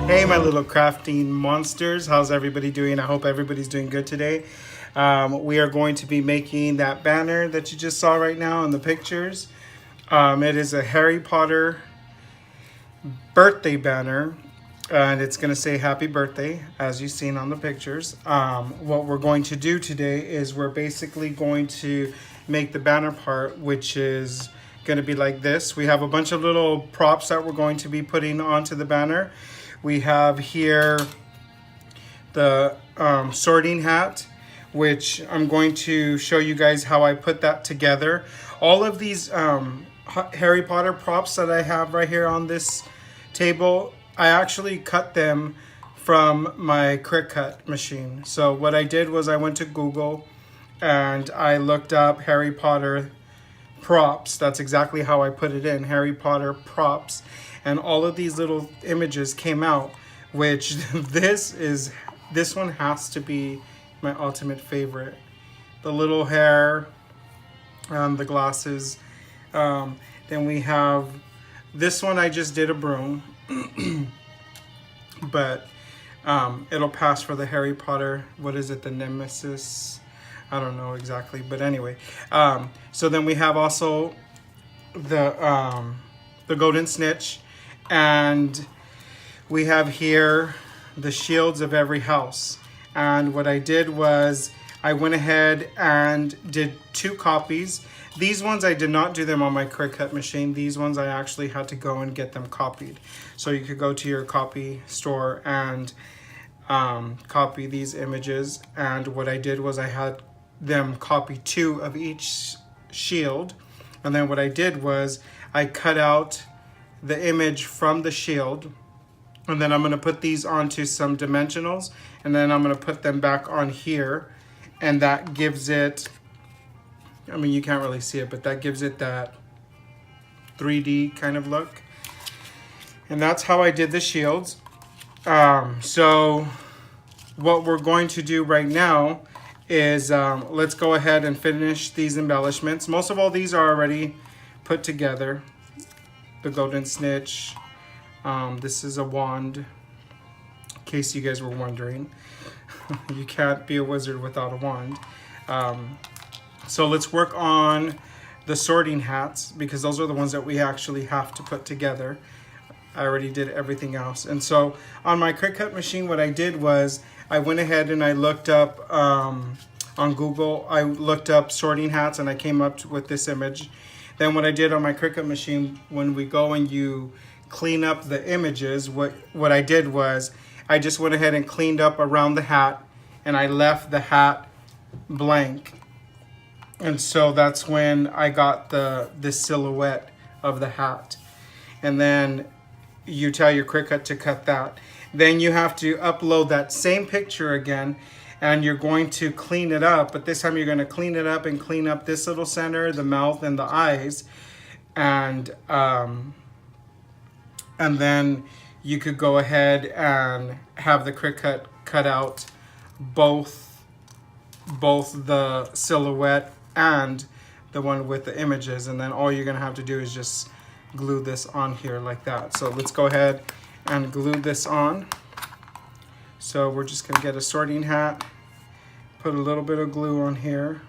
Hey, my little crafting monsters. How's everybody doing? I hope everybody's doing good today. We are going to be making that banner that you just saw right now in the pictures. It is a Harry Potter birthday banner, and it's going to say happy birthday, as you've seen on the pictures. What we're going to do today is we're basically going to make the banner part, which is going to be like this. We have a bunch of little props that we're going to be putting onto the banner. We have here the sorting hat, which I'm going to show you guys how I put that together. All of these Harry Potter props that I have right here on this table, I actually cut them from my Cricut machine. So what I did was I went to Google and I looked up Harry Potter props. That's exactly how I put it in, Harry Potter props. And all of these little images came out, which this one has to be my ultimate favorite. The little hair, the glasses. Then we have this one. I just did a broom, but it'll pass for the Harry Potter. What is it? The Nemesis? I don't know exactly, but anyway. So then we have also the golden snitch. And we have here the shields of every house. And what I did was I went ahead and did 2 copies. These ones I did not do them on my Cricut machine. These ones I actually had to go and get them copied. So you could go to your copy store and copy these images. And what I did was I had them copy 2 of each shield. And then what I did was I cut out the image from the shield, and then I'm going to put these onto some dimensionals, and then I'm going to put them back on here, and that gives it, I mean, you can't really see it, but that gives it that 3D kind of look. And that's how I did the shields. So what we're going to do right now is let's go ahead and finish these embellishments. Most of all these are already put together. The golden snitch. This is a wand, in case you guys were wondering. You can't be a wizard without a wand. So let's work on the sorting hats, because those are the ones that we actually have to put together. I already did everything else. And so on my Cricut machine, what I did was I went ahead and I looked up on Google, I looked up sorting hats, and I came up with this image. Then what I did on my Cricut machine, when we go and you clean up the images, what I did was I just went ahead and cleaned up around the hat, and I left the hat blank. And so that's when I got this silhouette of the hat. And then you tell your Cricut to cut that. Then you have to upload that same picture again, and you're going to clean it up, but this time you're going to clean it up and clean up this little center, the mouth and the eyes, and then you could go ahead and have the Cricut cut out both the silhouette and the one with the images, and then all you're going to have to do is just glue this on here like that. So let's go ahead and glue this on. So we're just going to get a sorting hat, put a little bit of glue on here.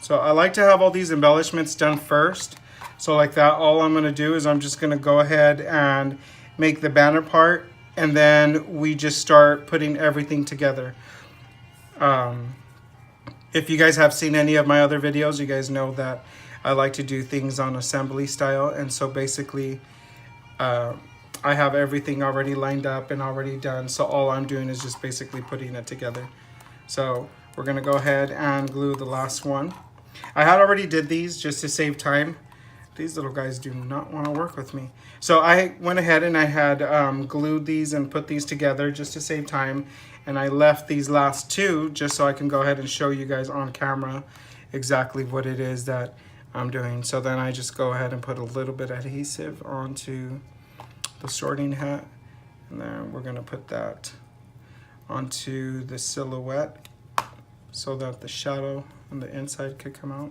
So I like to have all these embellishments done first. So like that, all I'm going to do is I'm just going to go ahead and make the banner part, and then we just start putting everything together. If you guys have seen any of my other videos, you guys know that I like to do things on assembly style, and so basically I have everything already lined up and already done, so all I'm doing is just basically putting it together. So we're gonna go ahead and glue the last one. I had already did these just to save time. These little guys do not want to work with me. So I went ahead and I had glued these and put these together just to save time, and I left these last 2 just so I can go ahead and show you guys on camera exactly what it is that I'm doing. So then I just go ahead and put a little bit of adhesive onto the sorting hat, and then we're going to put that onto the silhouette. so that the shadow on the inside could come out.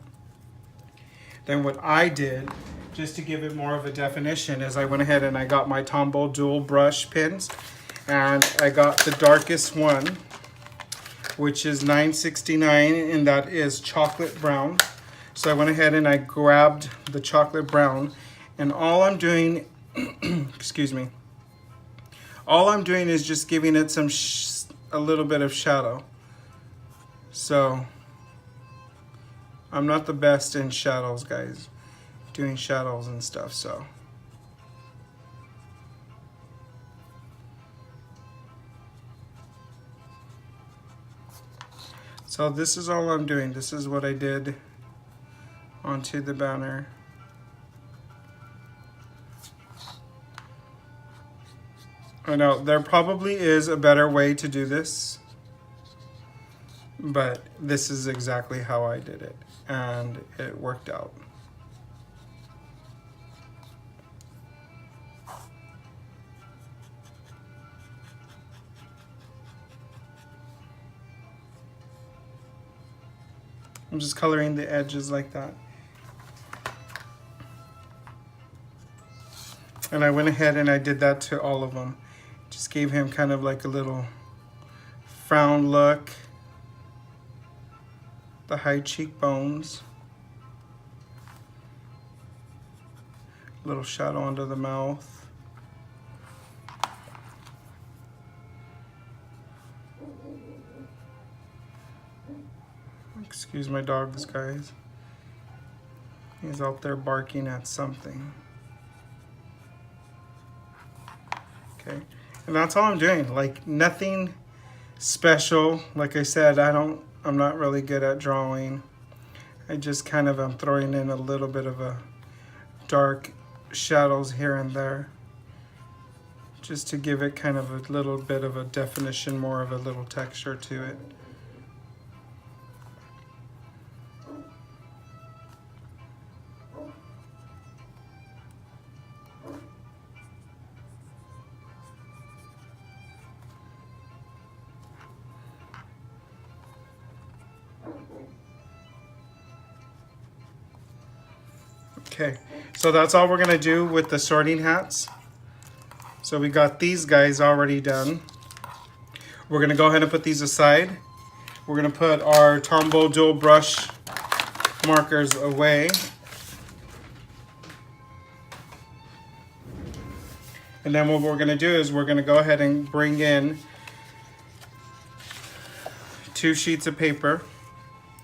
Then what I did, just to give it more of a definition, is I went ahead and I got my Tombow dual brush pins, and I got the darkest one, which is 969, and that is chocolate brown. So I went ahead and I grabbed the chocolate brown, and all I'm doing, excuse me, all I'm doing is just giving it a little bit of shadow. So I'm not the best in shadows, guys, doing shadows and stuff, so. So this is all I'm doing. This is what I did onto the banner. I know there probably is a better way to do this, but this is exactly how I did it, and it worked out. I'm just coloring the edges like that. And I went ahead and I did that to all of them. Just gave him kind of like a little frown look. The high cheekbones. Little shadow under the mouth. Excuse my dogs, guys. He's out there barking at something. Okay, and that's all I'm doing. Like, nothing special. Like I said, I'm not really good at drawing. I just kind of am throwing in a little bit of a dark shadows here and there, just to give it kind of a little bit of a definition, more of a little texture to it. Okay, so that's all we're gonna do with the sorting hats. So we got these guys already done. We're gonna go ahead and put these aside. We're gonna put our Tombow dual brush markers away. And then what we're gonna do is we're gonna go ahead and bring in 2 sheets of paper,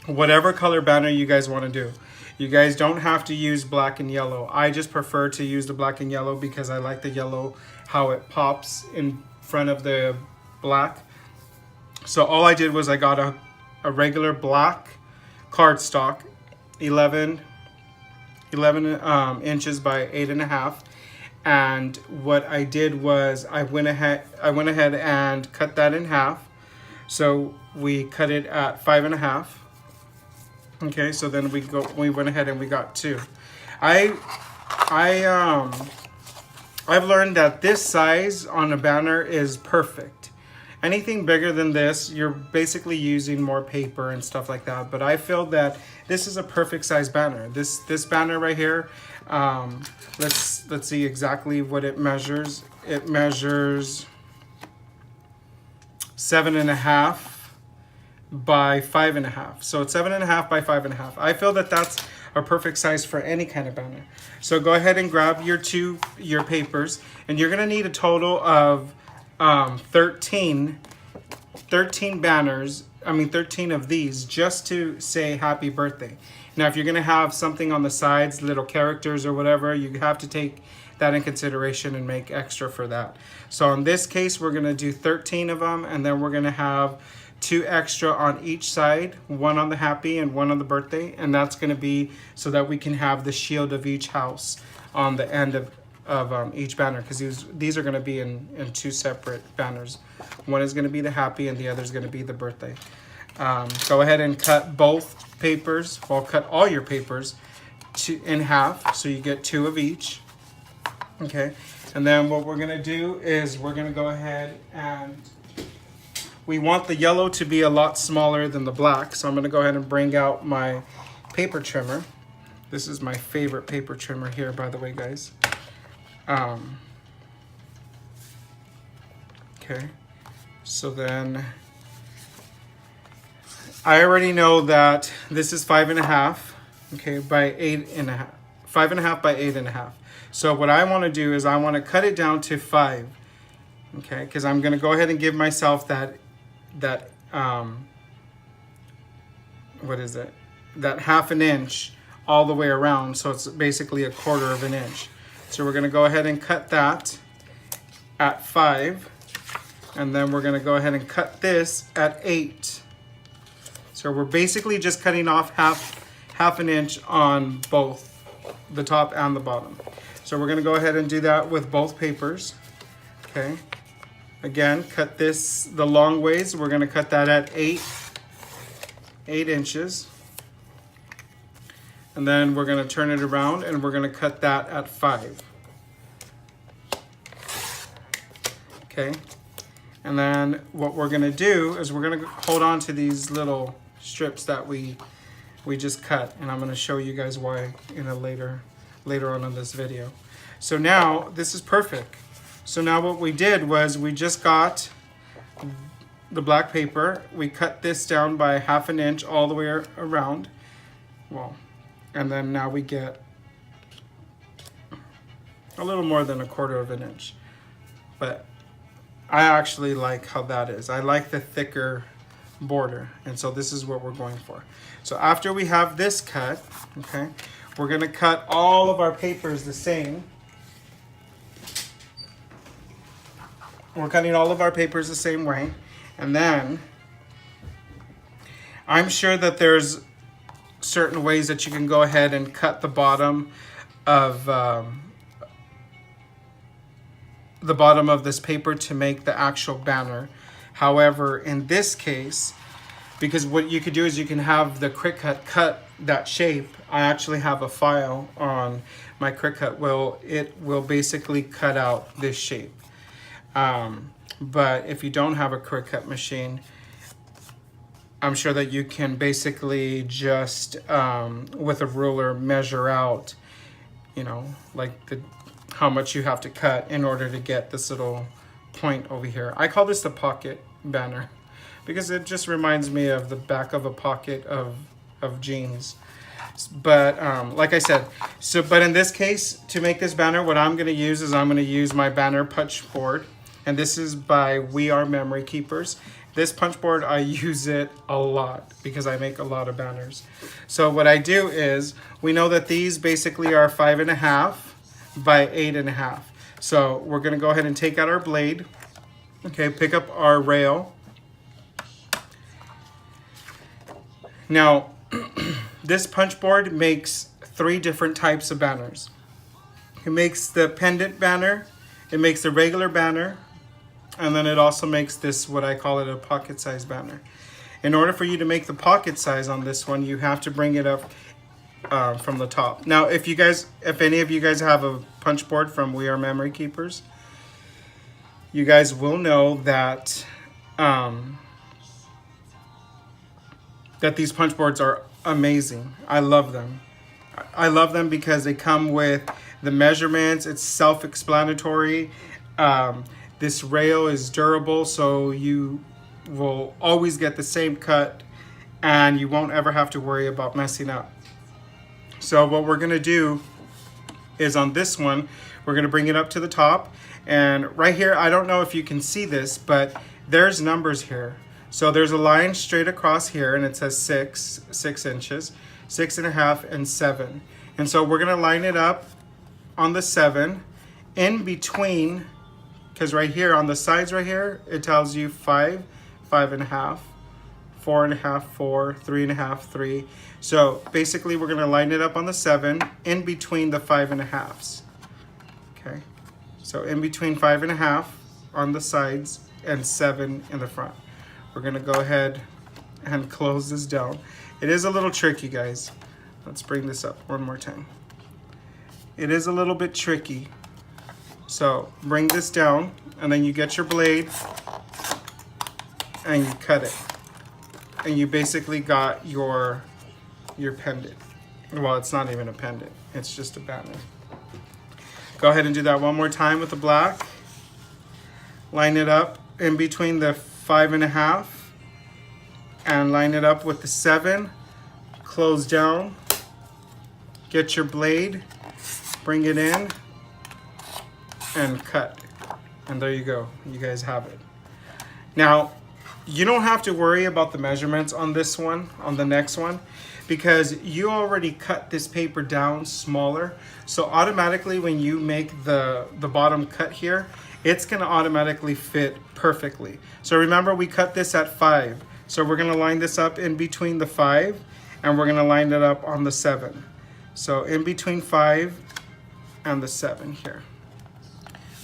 whatever color banner you guys wanna do. You guys don't have to use black and yellow. I just prefer to use the black and yellow because I like the yellow, how it pops in front of the black. So all I did was I got a regular black cardstock, 11 inches by 8.5. And what I did was I went ahead and cut that in half. So we cut it at 5.5. Okay, so then we went ahead and we got 2. I've learned that this size on a banner is perfect. Anything bigger than this, you're basically using more paper and stuff like that. But I feel that this is a perfect size banner. This banner right here, let's see exactly what it measures. It measures 7.5 by 5.5. So it's 7.5 by 5.5. I feel that that's a perfect size for any kind of banner. So go ahead and grab your papers, and you're gonna need a total of 13 banners. 13 of these, just to say happy birthday. Now, if you're gonna have something on the sides, little characters or whatever, you have to take that in consideration and make extra for that. So in this case, we're gonna do 13 of them, and then we're gonna have 2 extra on each side, 1 on the happy and 1 on the birthday, and that's going to be so that we can have the shield of each house on the end of each banner, because these are going to be in 2 separate banners. One is going to be the happy and the other is going to be the birthday. Go ahead and cut both papers, well, cut all your papers in half, so you get 2 of each. Okay, and then what we're going to do is we're going to go ahead and we want the yellow to be a lot smaller than the black. So I'm gonna go ahead and bring out my paper trimmer. This is my favorite paper trimmer here, by the way, guys. Okay, so then I already know that this is 5.5, okay, by 8.5, 5.5 by 8.5. So what I want to do is I want to cut it down to 5, okay, because I'm going to go ahead and give myself that what is it? That 1/2 inch all the way around, so it's basically 1/4 inch. So we're going to go ahead and cut that at 5. And then we're gonna go ahead and cut this at 8. So we're basically just cutting off half an inch on both the top and the bottom. So we're gonna go ahead and do that with both papers. Okay. Again, cut this the long ways. We're gonna cut that at 8 inches. And then we're gonna turn it around and we're gonna cut that at 5. Okay. And then what we're gonna do is we're gonna hold on to these little strips that we just cut, and I'm gonna show you guys why in a later on in this video. So now this is perfect. So now what we did was we just got the black paper, we cut this down by 1/2 inch all the way around. Well, and then now we get a little more than 1/4 inch, but I actually like how that is. I like the thicker border, and so this is what we're going for. So after we have this cut, okay, we're gonna cut all of our papers the same. We're cutting all of our papers the same way, and then I'm sure that there's certain ways that you can go ahead and cut the bottom of this paper to make the actual banner. However, in this case, because what you could do is you can have the Cricut cut that shape. I actually have a file on my Cricut. Well, it will basically cut out this shape. But if you don't have a Cricut machine, I'm sure that you can basically just with a ruler measure out, you know, like how much you have to cut in order to get this little point over here. I call this the pocket banner because it just reminds me of the back of a pocket of jeans. But like I said, but in this case, to make this banner, what I'm gonna use is I'm gonna use my banner punch board. And this is by We Are Memory Keepers. This punch board, I use it a lot because I make a lot of banners. So what I do is, we know that these basically are 5.5 by 8.5. So we're gonna go ahead and take out our blade. Okay, pick up our rail. Now, this punch board makes 3 different types of banners. It makes the pendant banner, it makes the regular banner, and then it also makes this, what I call it, a pocket size banner. In order for you to make the pocket size on this one, you have to bring it up from the top. Now, if any of you guys have a punch board from We Are Memory Keepers, you guys will know that that these punch boards are amazing. I love them. I love them because they come with the measurements. It's self-explanatory. This rail is durable, so you will always get the same cut and you won't ever have to worry about messing up. So what we're gonna do is on this one, we're gonna bring it up to the top. And right here, I don't know if you can see this, but there's numbers here. So there's a line straight across here and it says 6 inches, 6.5, and 7. And so we're gonna line it up on the 7 in between, because right here on the sides right here, it tells you 5, 5.5, 4.5, 4, 3.5, 3. So basically we're gonna line it up on the 7 in between the 5.5s. Okay, so in between 5.5 on the sides and 7 in the front. We're gonna go ahead and close this down. It is a little tricky, guys. Let's bring this up one more time. It is a little bit tricky. So bring this down and then you get your blade and you cut it. And you basically got your pendant. Well, it's not even a pendant. It's just a banner. Go ahead and do that one more time with the black. Line it up in between the 5.5 and line it up with the 7. Close down. Get your blade. Bring it in and cut. And there you go. You guys have it. Now, you don't have to worry about the measurements on this one, on the next one, because you already cut this paper down smaller. So automatically when you make the bottom cut here, it's gonna automatically fit perfectly. So remember, we cut this at 5. So we're gonna line this up in between the 5 and we're gonna line it up on the 7. So in between 5 and the 7 here.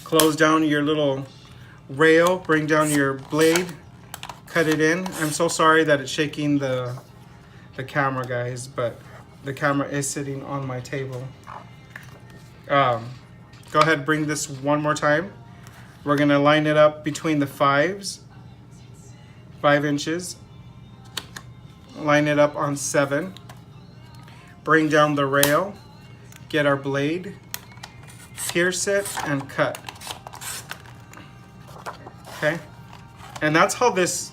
Close down your little rail, bring down your blade, cut it in. I'm so sorry that it's shaking the camera, guys, but the camera is sitting on my table. Go ahead, bring this one more time. We're gonna line it up between the 5s, 5 inches. Line it up on 7. Bring down the rail, get our blade, pierce it, and cut. Okay, and that's how this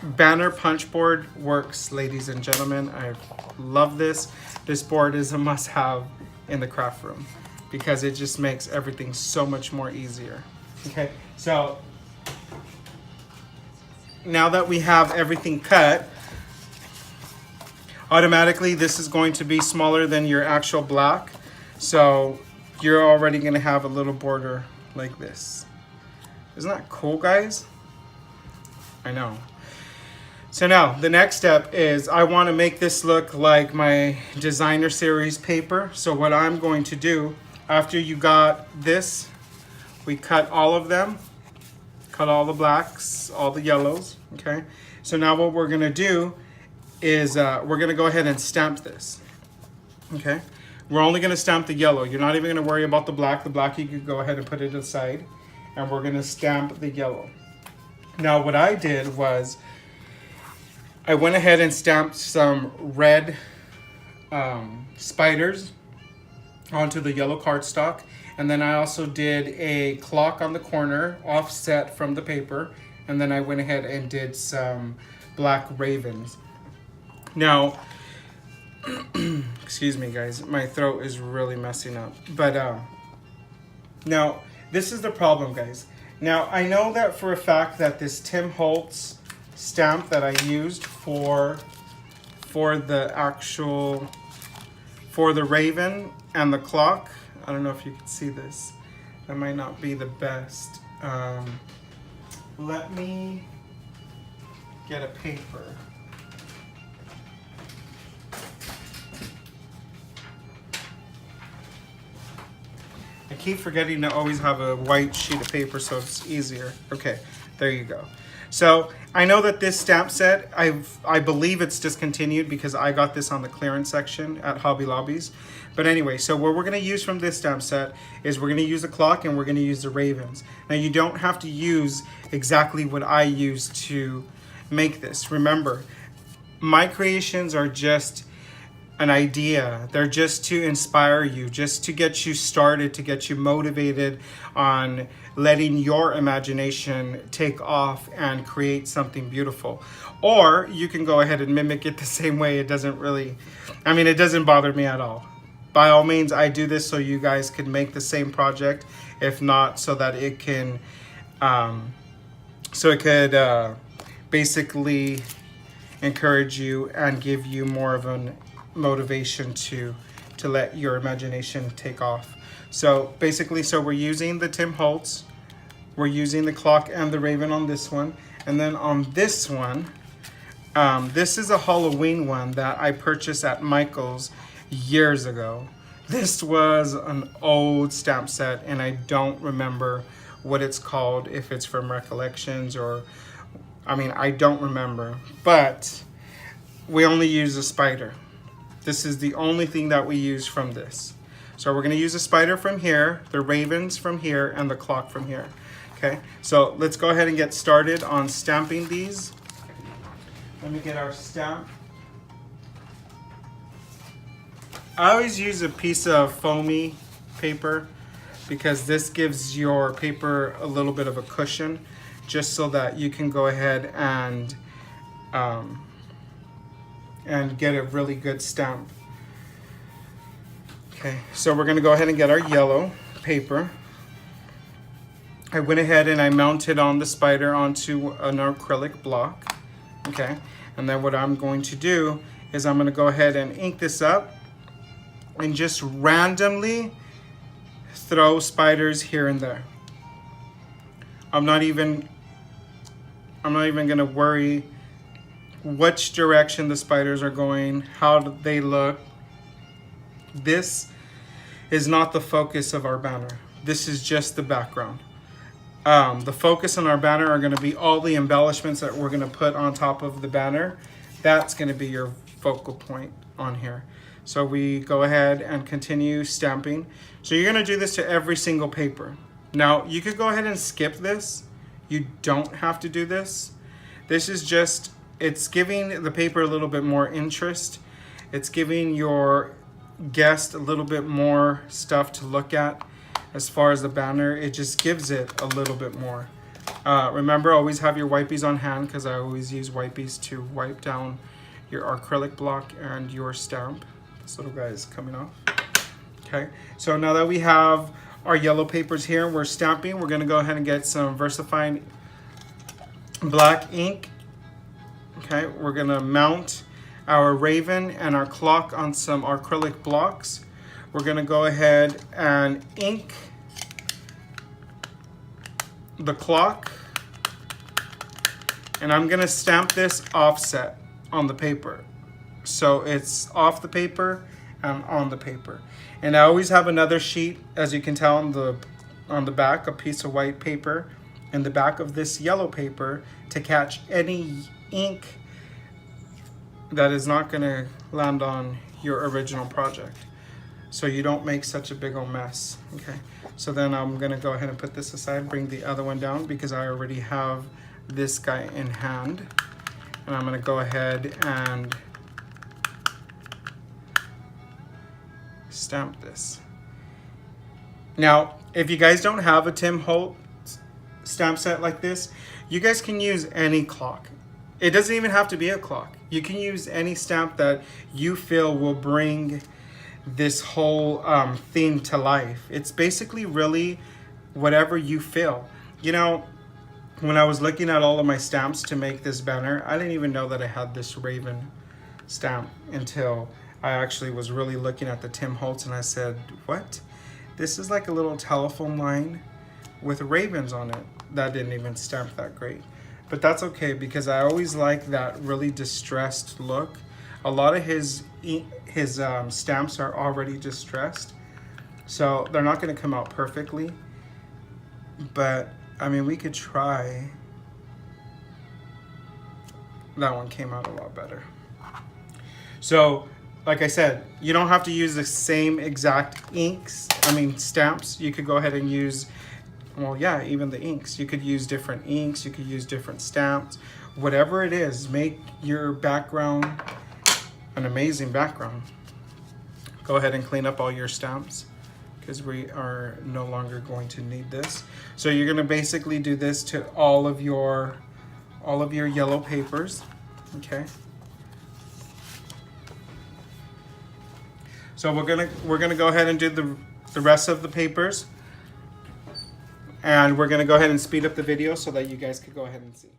banner punch board works, ladies and gentlemen. I love this. This board is a must-have in the craft room because it just makes everything so much more easier. Okay, so now that we have everything cut, automatically this is going to be smaller than your actual black. So you're already going to have a little border like this. Isn't that cool, guys? I know. So now the next step is I want to make this look like my designer series paper. So what I'm going to do, after you got this, we cut all of them, cut all the blacks, all the yellows, okay? So now what we're gonna do is we're gonna go ahead and stamp this, okay? We're only gonna stamp the yellow. You're not even gonna worry about the black. The black you could go ahead and put it aside, and we're gonna stamp the yellow. Now what I did was I went ahead and stamped some red spiders onto the yellow cardstock, and then I also did a clock on the corner offset from the paper, and then I went ahead and did some black ravens. Now, excuse me guys, my throat is really messing up, but now this is the problem, guys. Now I know that for a fact that this Tim Holtz stamp that I used for the raven and the clock, I don't know if you can see this, that might not be the best. Let me get a paper. I keep forgetting to always have a white sheet of paper so it's easier. Okay, there you go. So I know that this stamp set, I believe it's discontinued because I got this on the clearance section at Hobby Lobbies. But anyway, so what we're gonna use from this stamp set is we're gonna use the clock and we're gonna use the ravens. Now you don't have to use exactly what I used to make this. Remember, my creations are just an idea. They're just to inspire you, just to get you started, to get you motivated on letting your imagination take off and create something beautiful. Or you can go ahead and mimic it the same way. It doesn't really, I mean, it doesn't bother me at all. By all means, I do this so you guys can make the same project, if not so that it can, so it could basically encourage you and give you more of an motivation to let your imagination take off. So basically, so we're using the Tim Holtz, we're using the clock and the raven on this one, and then on this one, this is a Halloween one that I purchased at Michael's years ago. This was an old stamp set and I don't remember what it's called, if it's from Recollections or, I mean, I don't remember, but we only use a spider. This is the only thing that we use from this. So we're gonna use a spider from here, the ravens from here, and the clock from here. Okay, so let's go ahead and get started on stamping these. Let me get our stamp. I always use a piece of foamy paper because this gives your paper a little bit of a cushion, just so that you can go ahead and get a really good stamp. Okay, so we're gonna go ahead and get our yellow paper. I went ahead and I mounted on the spider onto an acrylic block. Okay, and then what I'm going to do is I'm gonna go ahead and ink this up and just randomly throw spiders here and there. I'm not even gonna worry which direction the spiders are going, how they look. This is not the focus of our banner. This is just the background. The focus on our banner are going to be all the embellishments that we're going to put on top of the banner. That's going to be your focal point on here. So we go ahead and continue stamping. So you're going to do this to every single paper. Now you could go ahead and skip this. You don't have to do this. This is just, it's giving the paper a little bit more interest. It's giving your guest a little bit more stuff to look at. As far as the banner, it just gives it a little bit more. Remember, always have your wipies on hand, because I always use wipies to wipe down your acrylic block and your stamp. This little guy is coming off. Okay, so now that we have our yellow papers here, we're stamping. We're going to go ahead and get some VersaFine black ink. Okay, we're going to mount our raven and our clock on some acrylic blocks. We're going to go ahead and ink the clock, and I'm going to stamp this offset on the paper, so it's off the paper and on the paper. And I always have another sheet, as you can tell on the back, a piece of white paper in the back of this yellow paper to catch any ink that is not going to land on your original project, so you don't make such a big old mess. Okay, so then I'm gonna go ahead and put this aside, bring the other one down, because I already have this guy in hand, and I'm gonna go ahead and stamp this. Now, if you guys don't have a Tim Holtz stamp set like this, you guys can use any clock. It doesn't even have to be a clock. You can use any stamp that you feel will bring this whole theme to life. It's basically really whatever you feel. You know, when I was looking at all of my stamps to make this banner, I didn't even know that I had this raven stamp until I actually was really looking at the Tim Holtz, and I said, what? This is like a little telephone line with ravens on it. That didn't even stamp that great. But that's okay, because I always like that really distressed look. A lot of his stamps are already distressed, so they're not going to come out perfectly. But I mean, we could try. That one came out a lot better. So, like I said, you don't have to use the same exact stamps. You could go ahead and use, well, yeah, even the inks. You could use different inks. You could use different stamps. Whatever it is, make your background an amazing background. Go ahead and clean up all your stamps, because we are no longer going to need this. So you're going to basically do this to all of your yellow papers. Okay. So we're gonna go ahead and do the rest of the papers, and we're gonna go ahead and speed up the video so that you guys could go ahead and see.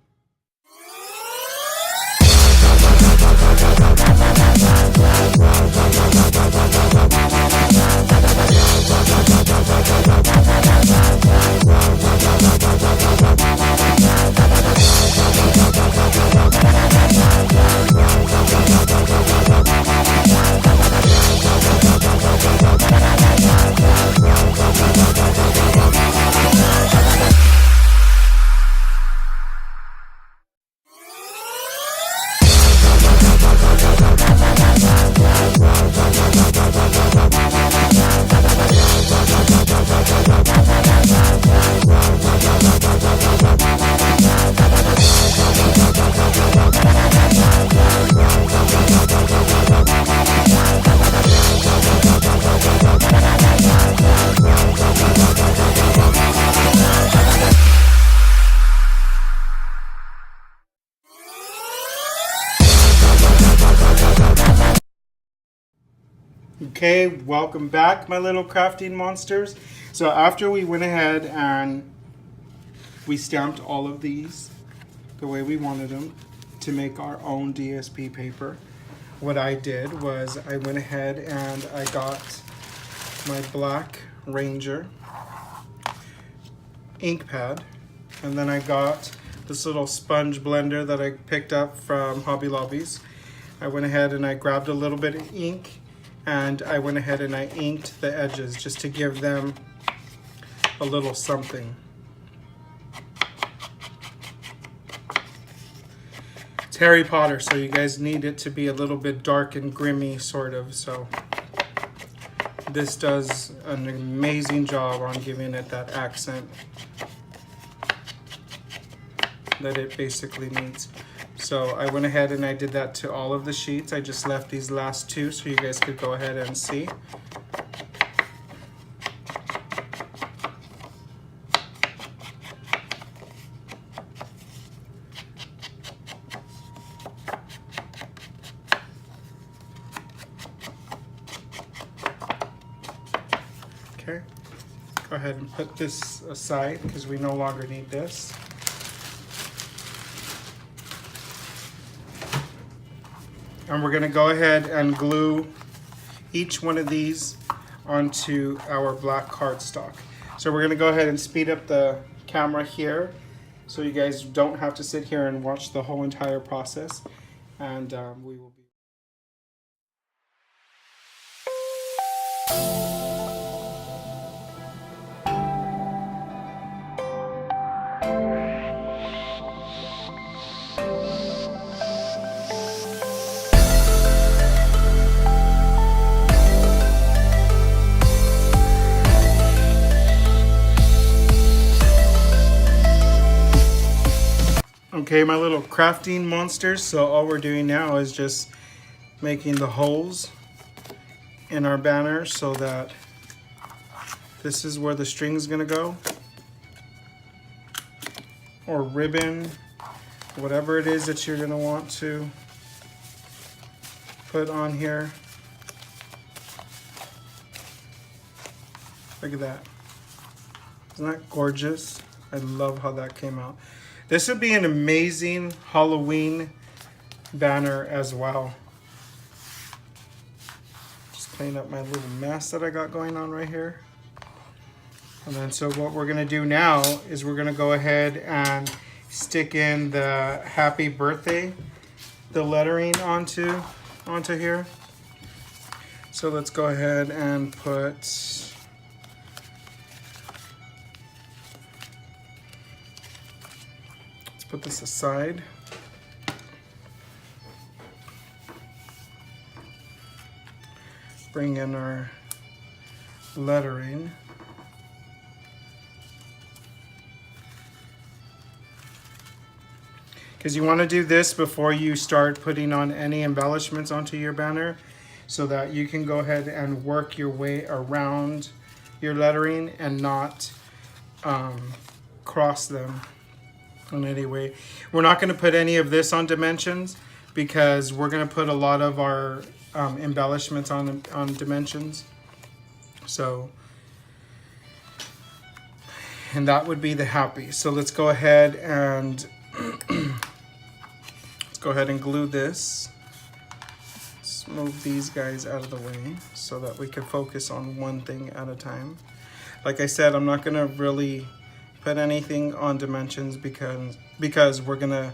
Okay, welcome back, my little crafting monsters. So after we went ahead and we stamped all of these the way we wanted them to make our own DSP paper, what I did was I went ahead and I got my black Ranger ink pad, and then I got this little sponge blender that I picked up from Hobby Lobby's. I went ahead and I grabbed a little bit of ink, and I went ahead and I inked the edges just to give them a little something. It's Harry Potter, so you guys need it to be a little bit dark and grimy, sort of. So this does an amazing job on giving it that accent that it basically needs. So I went ahead and I did that to all of the sheets. I just left these last two so you guys could go ahead and see. Okay, go ahead and put this aside because we no longer need this. And we're gonna go ahead and glue each one of these onto our black cardstock. So we're gonna go ahead and speed up the camera here so you guys don't have to sit here and watch the whole entire process. And we will be. Okay, my little crafting monsters, so all we're doing now is just making the holes in our banner so that this is where the string is going to go, or ribbon, whatever it is that you're going to want to put on here. Look at that. Isn't that gorgeous? I love how that came out. This would be an amazing Halloween banner as well. Just clean up my little mess that I got going on right here. And then so what we're gonna do now is we're gonna go ahead and stick in the happy birthday, the lettering onto here. So let's go ahead and put put this aside. Bring in our lettering. Because you want to do this before you start putting on any embellishments onto your banner so that you can go ahead and work your way around your lettering and not cross them in any way. We're not going to put any of this on dimensions because we're going to put a lot of our embellishments on dimensions. So, and that would be the happy. So let's go ahead and let's go ahead and glue this. Let's move these guys out of the way so that we can focus on one thing at a time. Like I said, I'm not going to really put anything on dimensions because we're gonna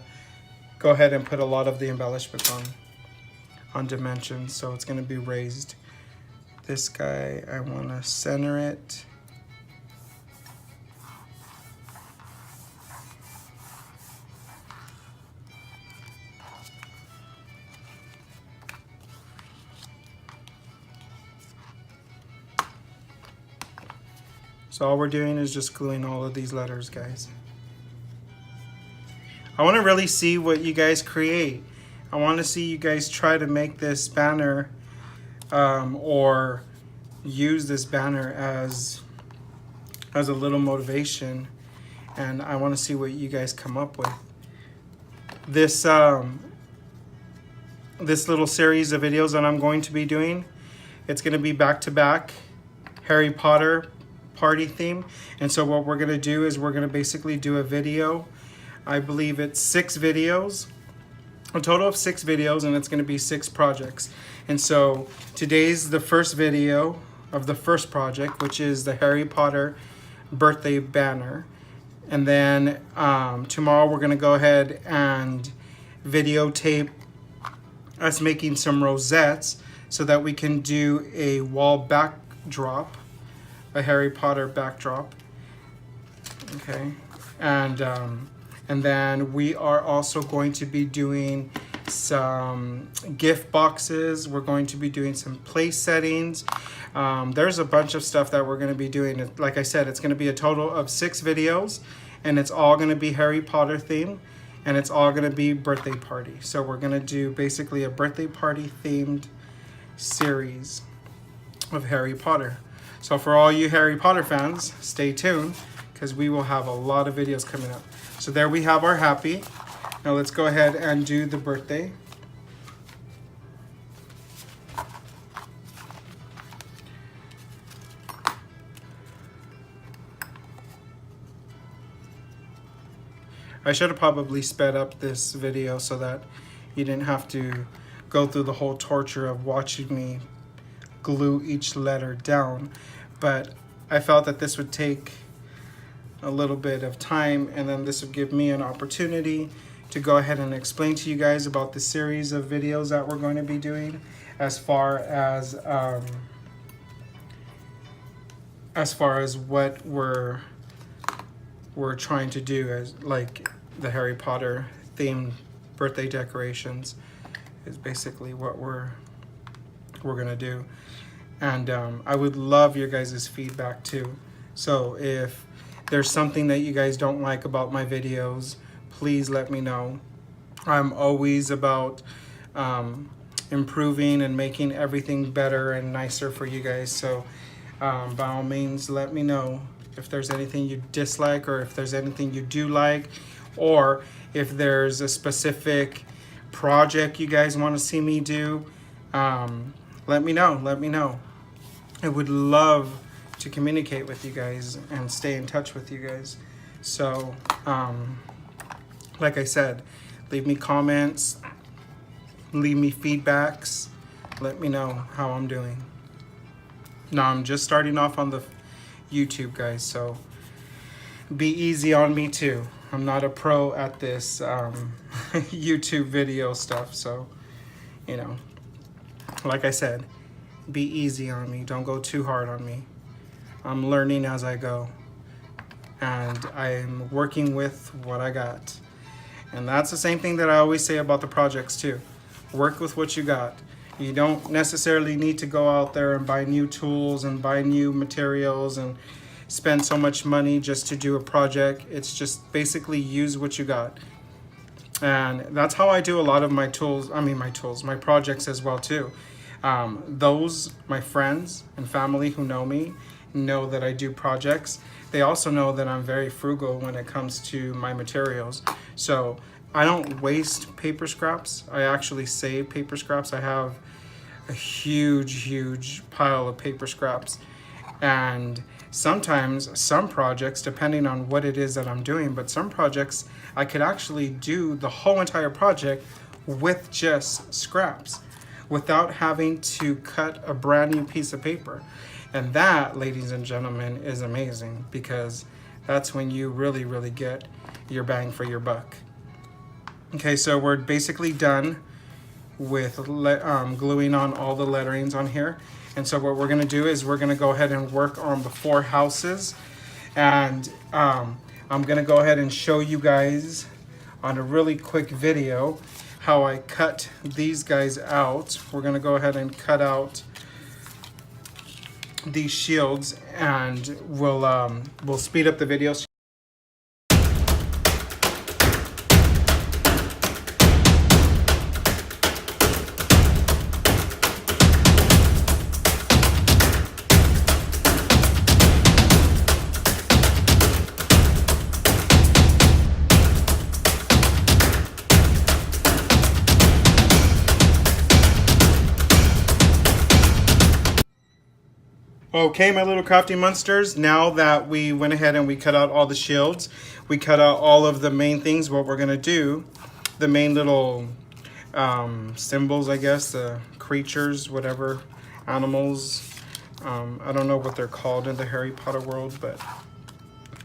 go ahead and put a lot of the embellishments on dimensions, so it's gonna be raised. This guy, I want to center it. So all we're doing is just gluing all of these letters, guys. I want to really see what you guys create. I want to see you guys try to make this banner or use this banner as a little motivation, and I want to see what you guys come up with. This this little series of videos that I'm going to be doing, It's going to be back-to-back Harry Potter party theme. And so what we're going to do is we're going to basically do a video. I believe it's 6 videos, a total of 6 videos, and it's going to be 6 projects. And so today's the first video of the first project, which is the Harry Potter birthday banner. And then tomorrow we're going to go ahead and videotape us making some rosettes so that we can do a wall backdrop, a Harry Potter backdrop. Okay, and then we are also going to be doing some gift boxes. We're going to be doing some place settings. There's a bunch of stuff that we're going to be doing. Like I said, it's going to be a total of 6 videos, and it's all going to be Harry Potter themed, and it's all going to be birthday party. So we're going to do basically a birthday party themed series of Harry Potter. So for all you Harry Potter fans, stay tuned, because we will have a lot of videos coming up. So there we have our happy. Now let's go ahead and do the birthday. I should have probably sped up this video so that you didn't have to go through the whole torture of watching me glue each letter down. But I felt that this would take a little bit of time, and then this would give me an opportunity to go ahead and explain to you guys about the series of videos that we're going to be doing as far as what we're trying to do, as like the Harry Potter themed birthday decorations is basically what we're gonna do. And I would love your guys' feedback too. So if there's something that you guys don't like about my videos, please let me know. I'm always about improving and making everything better and nicer for you guys. So by all means, let me know if there's anything you dislike, or if there's anything you do like, or if there's a specific project you guys want to see me do. Let me know. I would love to communicate with you guys and stay in touch with you guys. So like I said, leave me comments, leave me feedbacks, let me know how I'm doing. Now I'm just starting off on the YouTube, guys, so be easy on me too. I'm not a pro at this YouTube video stuff, so you know, like I said, be easy on me. Don't go too hard on me. I'm learning as I go, and I'm working with what I got. And that's the same thing that I always say about the projects too. Work with what you got. You don't necessarily need to go out there and buy new tools and buy new materials and spend so much money just to do a project. It's just basically use what you got. And that's how I do a lot of my my projects as well too. My friends and family who know me know that I do projects. They also know that I'm very frugal when it comes to my materials. So I don't waste paper scraps. I actually save paper scraps. I have a huge pile of paper scraps. And sometimes some projects, depending on what it is that I'm doing, but some projects I could actually do the whole entire project with just scraps without having to cut a brand new piece of paper. And that, ladies and gentlemen, is amazing, because that's when you really get your bang for your buck. Okay, so we're basically done with gluing on all the letterings on here. And so what we're gonna do is we're gonna go ahead and work on the 4 houses. And I'm gonna go ahead and show you guys on a really quick video how I cut these guys out. We're gonna go ahead and cut out these shields, and we'll speed up the video. Okay, my little crafty monsters, now that we went ahead and we cut out all the shields, we cut out all of the main things, what we're going to do, the main little symbols, I guess, the creatures, whatever, animals. I don't know what they're called in the Harry Potter world, but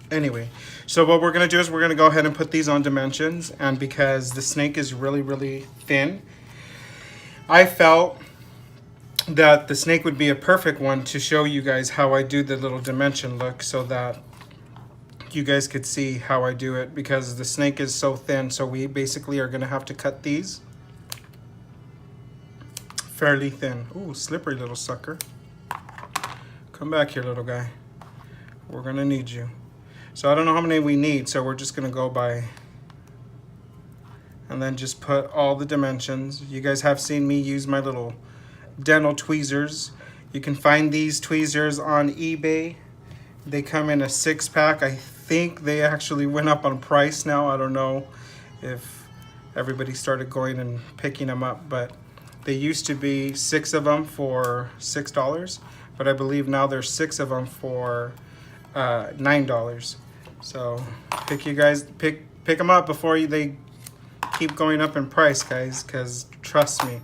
anyway. So what we're going to do is we're going to go ahead and put these on dimensions, and because the snake is really, really thin, I felt that the snake would be a perfect one to show you guys how I do the little dimension look so that you guys could see how I do it, because the snake is so thin. So we basically are going to have to cut these fairly thin. Ooh, slippery little sucker. Come back here, little guy. We're going to need you. So I don't know how many we need, so we're just going to go by and then just put all the dimensions. You guys have seen me use my little dental tweezers. You can find these tweezers on eBay. They come in a 6-pack. I think they actually went up on price now. I don't know if everybody started going and picking them up, but they used to be 6 of them for $6, but I believe now there's 6 of them for $9. So pick them up before they keep going up in price, guys, because trust me,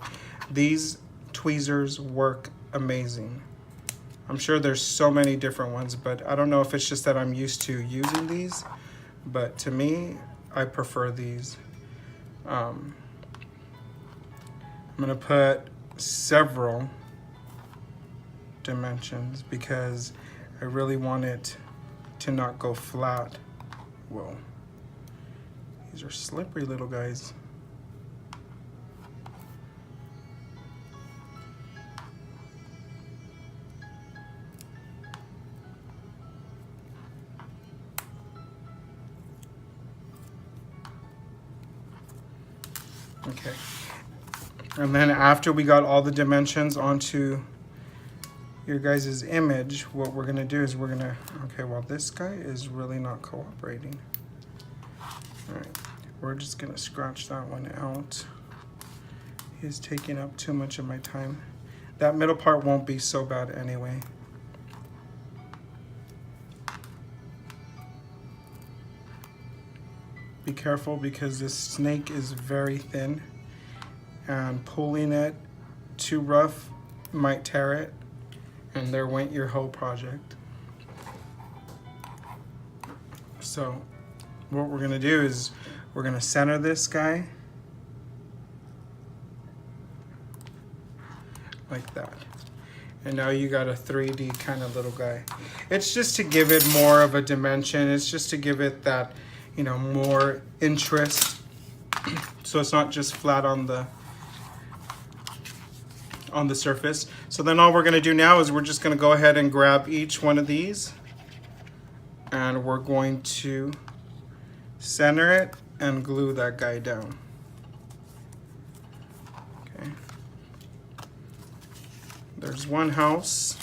these tweezers work amazing. I'm sure there's so many different ones, but I don't know if it's just that I'm used to using these, but to me, I prefer these. I'm gonna put several dimensions because I really want it to not go flat. Whoa, these are slippery little guys. Okay, and then after we got all the dimensions onto your guys' image, what we're gonna do is we're gonna, okay, well this guy is really not cooperating. All right, we're just gonna scratch that one out. He's taking up too much of my time. That middle part won't be so bad anyway. Be careful because this snake is very thin and pulling it too rough might tear it, and there went your whole project. So what we're gonna do is we're gonna center this guy like that. And now you got a 3D kind of little guy. It's just to give it more of a dimension. It's just to give it that, you know, more interest. So it's not just flat on the surface. So then all we're gonna do now is we're just gonna go ahead and grab each one of these and we're going to center it and glue that guy down. Okay. There's one house.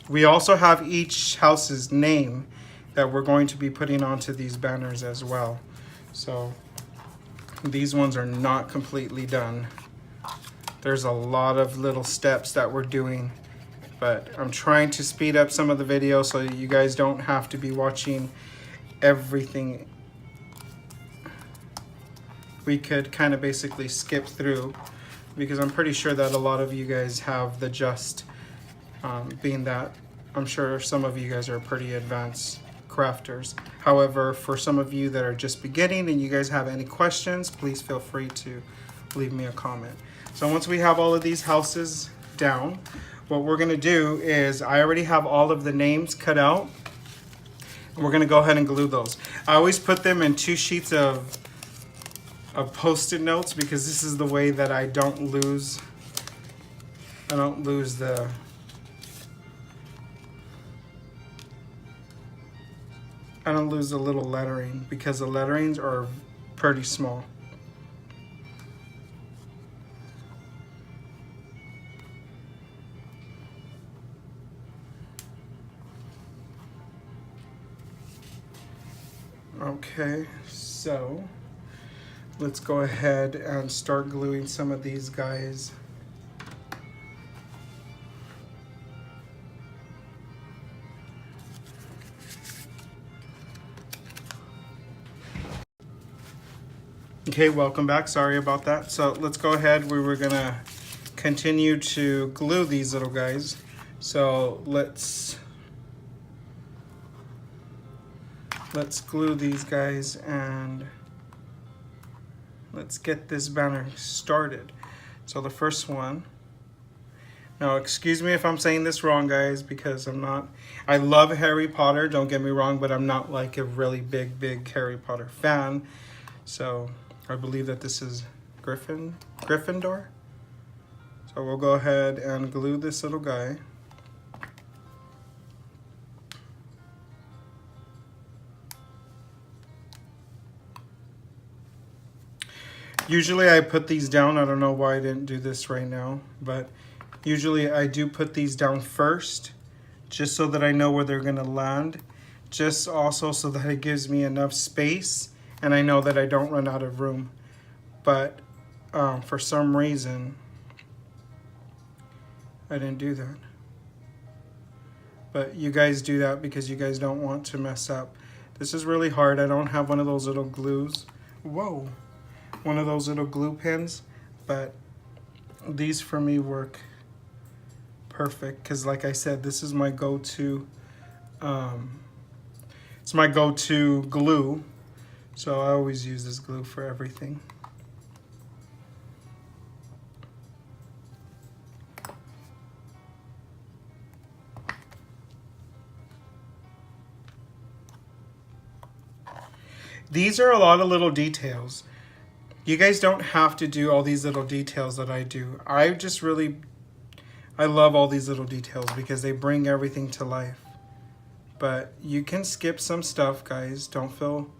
We also have each house's name that we're going to be putting onto these banners as well. So these ones are not completely done. There's a lot of little steps that we're doing, but I'm trying to speed up some of the video so that you guys don't have to be watching everything. We could kind of basically skip through because I'm pretty sure that a lot of you guys have the gist, being that I'm sure some of you guys are pretty advanced crafters. However, for some of you that are just beginning and you guys have any questions, please feel free to leave me a comment. So once we have all of these houses down, what we're gonna do is I already have all of the names cut out, and we're gonna go ahead and glue those. I always put them in 2 sheets of Post-it notes because this is the way that I don't lose the little lettering, because the letterings are pretty small. Okay, so let's go ahead and start gluing some of these guys. Okay, welcome back. Sorry about that. So let's go ahead. We were gonna continue to glue these little guys. So let's glue these guys and let's get this banner started. So the first one, now excuse me if I'm saying this wrong, guys, because I love Harry Potter, don't get me wrong, but I'm not like a really big Harry Potter fan. So I believe that this is Gryffindor. So we'll go ahead and glue this little guy. Usually I put these down. I don't know why I didn't do this right now, but usually I do put these down first, just so that I know where they're gonna land. Just also so that it gives me enough space and I know that I don't run out of room. But for some reason, I didn't do that. But you guys do that because you guys don't want to mess up. This is really hard. I don't have one of those little glues. Whoa. One of those little glue pins, but these for me work perfect because like I said, this is my go-to it's my go-to glue, so I always use this glue for everything. These are a lot of little details. You guys don't have to do all these little details that I do. I love all these little details because they bring everything to life. But you can skip some stuff, guys. Don't feel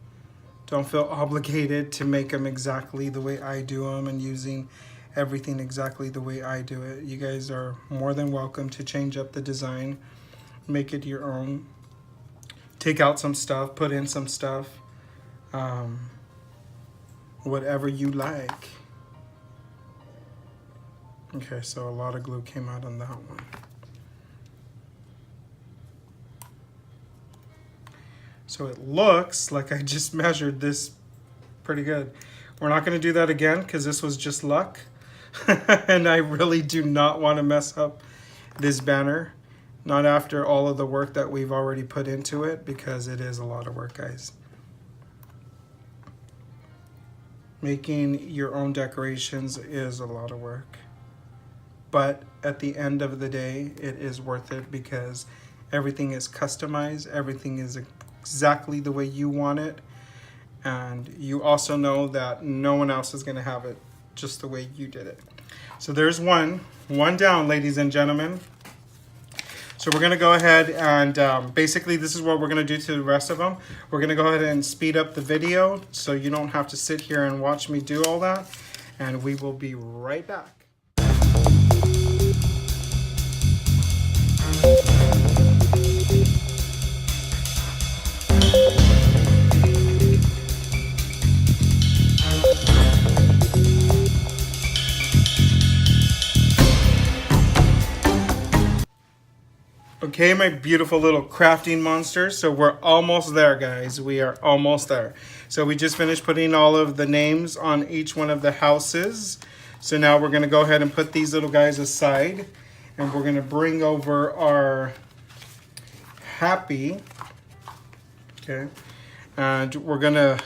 obligated to make them exactly the way I do them and using everything exactly the way I do it. You guys are more than welcome to change up the design, make it your own. Take out some stuff, put in some stuff. Whatever you like. Okay, so a lot of glue came out on that one. So it looks like I just measured this pretty good. We're not going to do that again because this was just luck. And I really do not want to mess up this banner. Not after all of the work that we've already put into it, because it is a lot of work, guys. Making your own decorations is a lot of work. But at the end of the day, it is worth it because everything is customized. Everything is exactly the way you want it. And you also know that no one else is going to have it just the way you did it. So there's one down, ladies and gentlemen. So we're going to go ahead and basically this is what we're going to do to the rest of them. We're going to go ahead and speed up the video so you don't have to sit here and watch me do all that. And we will be right back. Okay, my beautiful little crafting monsters. So we're almost there, guys. We are almost there. So we just finished putting all of the names on each one of the houses. So now we're going to go ahead and put these little guys aside. And we're going to bring over our happy. Okay. And we're going to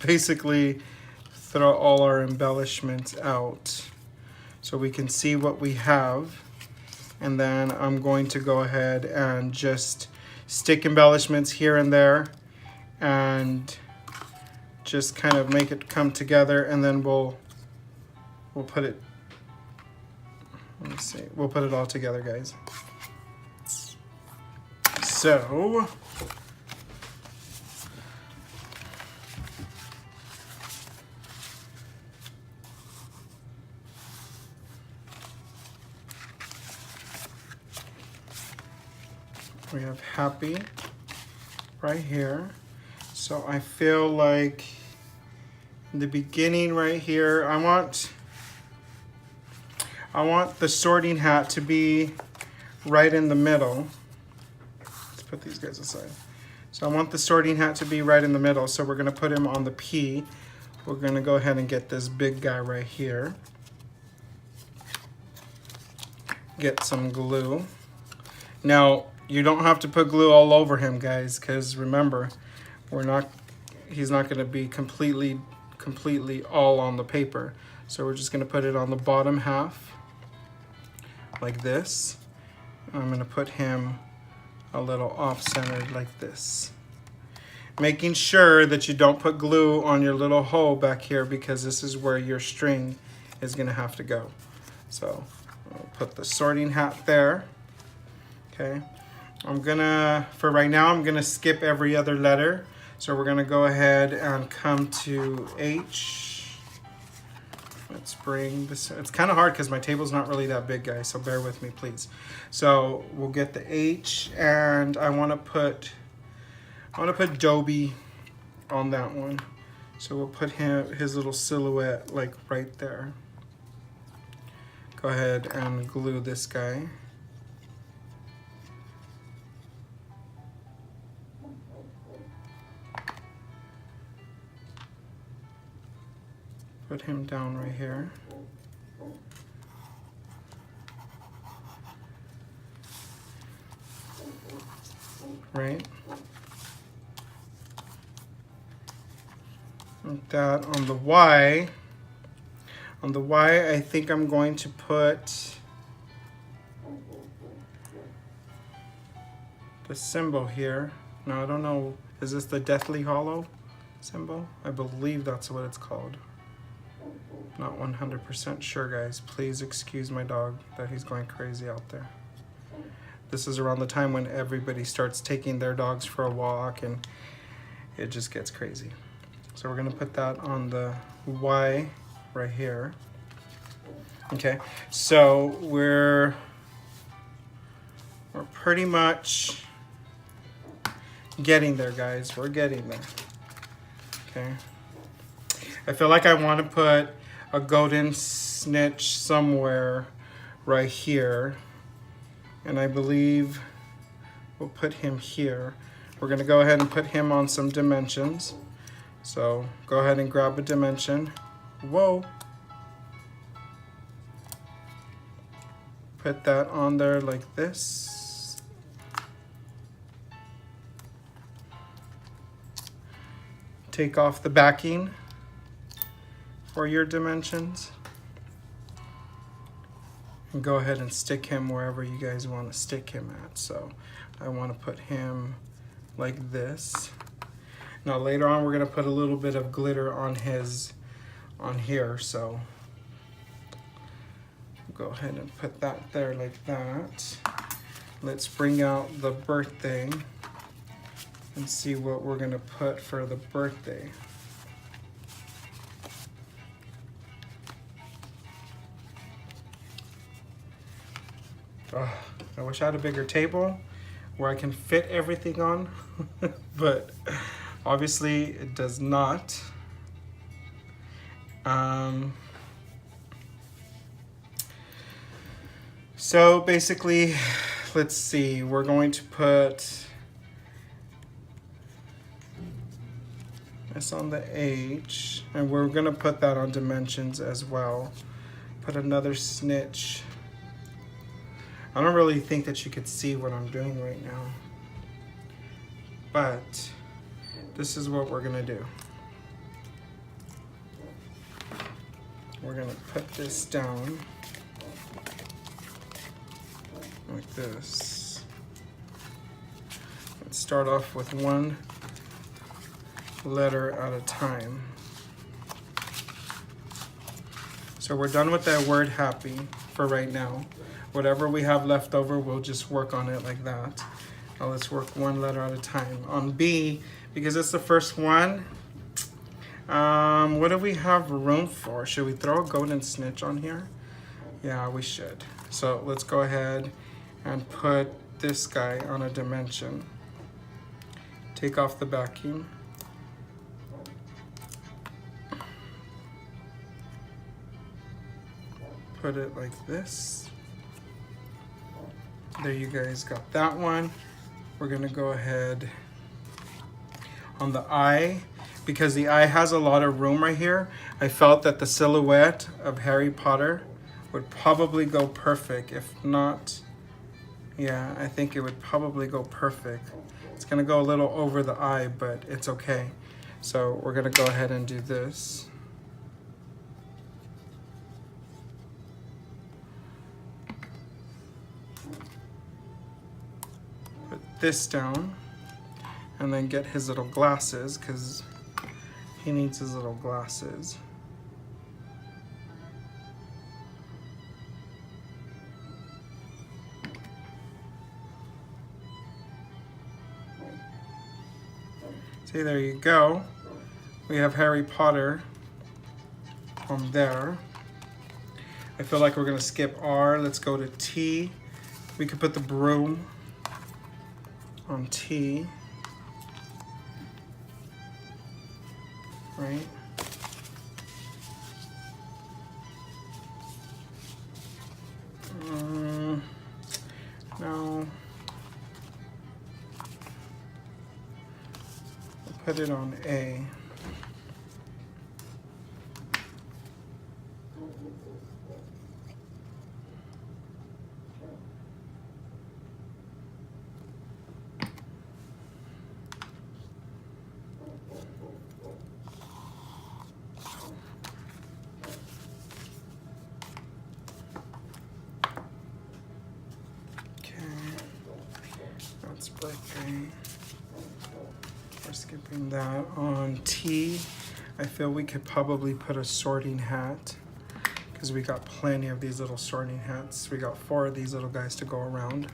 basically throw all our embellishments out so we can see what we have. And then I'm going to go ahead and just stick embellishments here and there and just kind of make it come together, and then we'll put it, let me see, we'll put it all together, guys. So we have happy right here. So I feel like in the beginning right here, I want the sorting hat to be right in the middle. Let's put these guys aside. So I want the sorting hat to be right in the middle. So we're gonna put him on the P. We're gonna go ahead and get this big guy right here. Get some glue. Now, you don't have to put glue all over him, guys, because remember, he's not gonna be completely all on the paper. So we're just gonna put it on the bottom half, like this. I'm gonna put him a little off-centered like this. Making sure that you don't put glue on your little hole back here because this is where your string is gonna have to go. So I'll put the sorting hat there. Okay, for right now, I'm gonna skip every other letter. So we're gonna go ahead and come to H. Let's bring this, it's kind of hard because my table's not really that big, guys, so bear with me, please. So we'll get the H, and I wanna put Dobie on that one. So we'll put his little silhouette like right there. Go ahead and glue this guy. Put him down right here. Right. Like that. On the Y, I think I'm going to put the symbol here. Now, I don't know, is this the Deathly Hollow symbol? I believe that's what it's called. Not 100% sure, guys. Please excuse my dog that he's going crazy out there. This is around the time when everybody starts taking their dogs for a walk and it just gets crazy. So we're gonna put that on the Y right here. Okay, so we're pretty much getting there, guys. We're getting there. Okay. I feel like I want to put a golden snitch somewhere right here. And I believe we'll put him here. We're going to go ahead and put him on some dimensions. So go ahead and grab a dimension. Whoa. Put that on there like this. Take off the backing for your dimensions. And go ahead and stick him wherever you guys want to stick him at. So I want to put him like this. Now later on we're going to put a little bit of glitter on here, so go ahead and put that there like that. Let's bring out the birthday and see what we're going to put for the birthday. Oh, I wish I had a bigger table where I can fit everything on, but obviously it does not. So basically, let's see, we're going to put this on the H, and we're gonna put that on dimensions as well. Put another snitch. I don't really think that you could see what I'm doing right now, but this is what we're gonna do. We're gonna put this down like this. Let's start off with one letter at a time. So we're done with that word happy for right now. Whatever we have left over, we'll just work on it like that. Now let's work one letter at a time. On B, because it's the first one, what do we have room for? Should we throw a golden snitch on here? Yeah, we should. So let's go ahead and put this guy on a dimension. Take off the backing. put it like this. There you guys got that one. We're gonna go ahead on the eye. Because the eye has a lot of room right here, I felt that the silhouette of Harry Potter would probably go perfect. If not, yeah, I think it would probably go perfect. It's gonna go a little over the eye, but it's okay. So we're gonna go ahead and do this. Put this down, and then get his little glasses, because he needs his little glasses. See, there you go. We have Harry Potter on there. I feel like we're gonna skip R. Let's go to T. We could put the broom on T. Right? No. We'll put it on A. Birthday. We're skipping that. On T, I feel we could probably put a sorting hat, because we got plenty of these little sorting hats. We got 4 of these little guys to go around.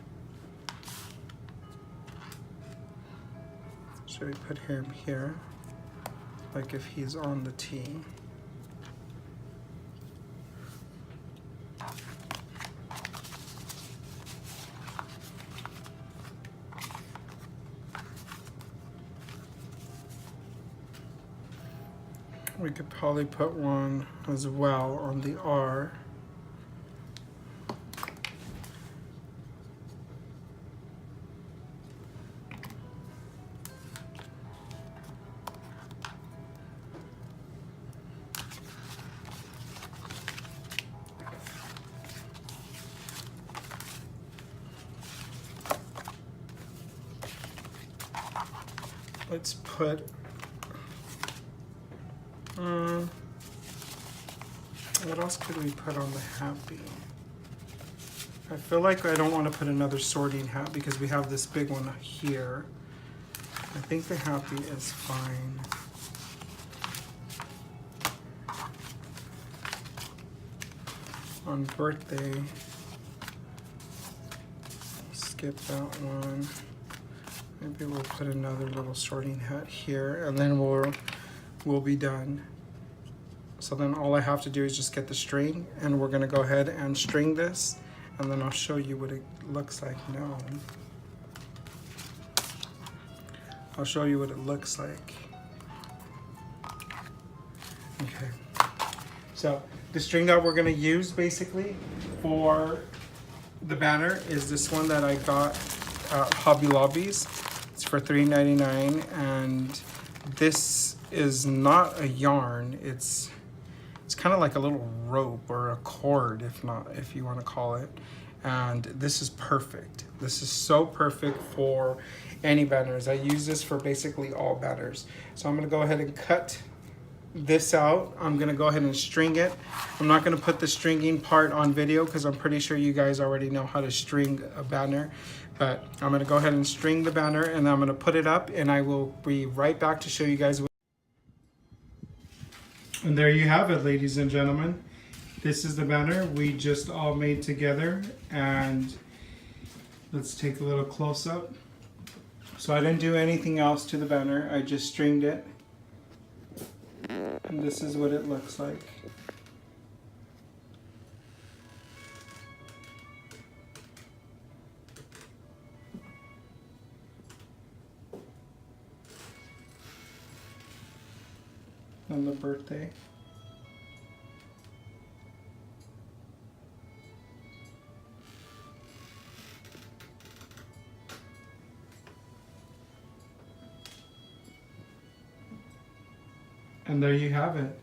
Should we put him here, like if he's on the T? We could probably put one as well on the R. Let's put what else could we put on the happy? I feel like I don't want to put another sorting hat because we have this big one here. I think the happy is fine. On birthday, skip that one. Maybe we'll put another little sorting hat here, and then we'll be done. So then all I have to do is just get the string, and we're gonna go ahead and string this, and then I'll show you what it looks like now. I'll show you what it looks like. Okay. So the string that we're gonna use basically for the banner is this one that I got at Hobby Lobby's. It's for $3.99, and this is not a yarn. It's kind of like a little rope or a cord, if you want to call it. And this is perfect. This is so perfect for any banners. I use this for basically all banners. So I'm gonna go ahead and cut this out. I'm gonna go ahead and string it. I'm not gonna put the stringing part on video because I'm pretty sure you guys already know how to string a banner. But I'm gonna go ahead and string the banner, and I'm gonna put it up, and I will be right back to show you guys. And there you have it, ladies and gentlemen. This is the banner we just all made together, and let's take a little close up. So I didn't do anything else to the banner. I just stringed it. And this is what it looks like. On the birthday. And there you have it.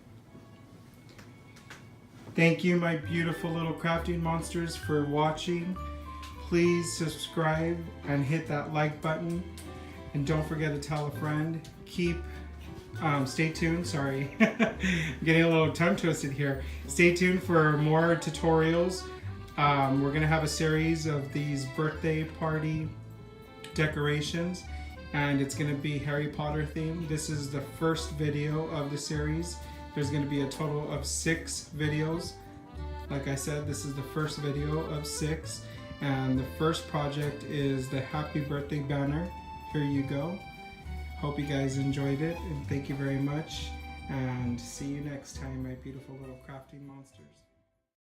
Thank you, my beautiful little crafting monsters, for watching. Please subscribe and hit that like button. And don't forget to tell a friend. Stay tuned, sorry. I'm getting a little tongue twisted here. Stay tuned for more tutorials. We're gonna have a series of these birthday party decorations, and it's gonna be Harry Potter themed. This is the first video of the series. There's gonna be a total of 6 videos. Like I said, this is the first video of 6, and the first project is the happy birthday banner. Here you go. Hope you guys enjoyed it, and thank you very much, and see you next time, my beautiful little crafting monsters.